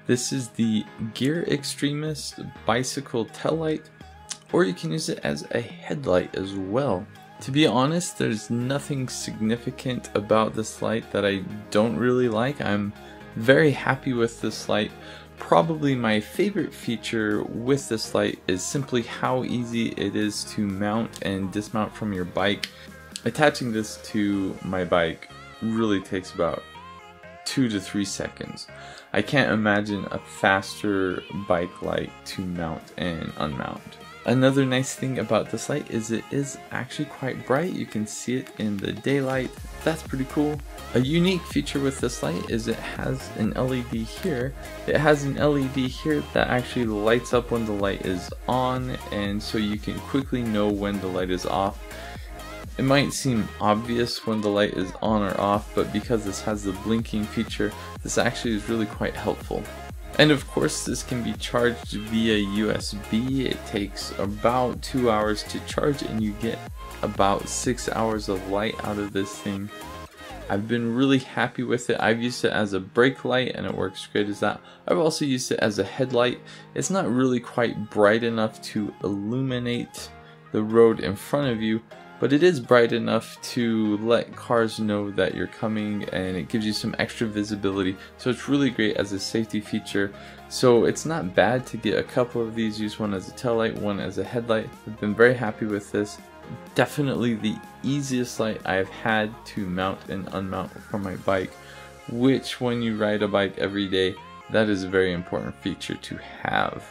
This is the Gear Extremist bicycle tail light, or you can use it as a headlight as well. To be honest, there's nothing significant about this light that I don't really like. I'm very happy with this light. Probably my favorite feature with this light is simply how easy it is to mount and dismount from your bike. Attaching this to my bike really takes about 2 to 3 seconds. I can't imagine a faster bike light to mount and unmount. Another nice thing about this light is it is actually quite bright. You can see it in the daylight. That's pretty cool. A unique feature with this light is it has an LED here. It has an LED here that actually lights up when the light is on, and so you can quickly know when the light is off. It might seem obvious when the light is on or off, but because this has the blinking feature, this actually is really quite helpful. And of course, this can be charged via USB. It takes about 2 hours to charge and you get about 6 hours of light out of this thing. I've been really happy with it. I've used it as a brake light and it works great as that. I've also used it as a headlight. It's not really quite bright enough to illuminate the road in front of you, but it is bright enough to let cars know that you're coming, and it gives you some extra visibility, so it's really great as a safety feature. So it's not bad to get a couple of these. Use one as a tail light, one as a headlight. I've been very happy with this. Definitely the easiest light I've had to mount and unmount from my bike, which when you ride a bike every day, that is a very important feature to have.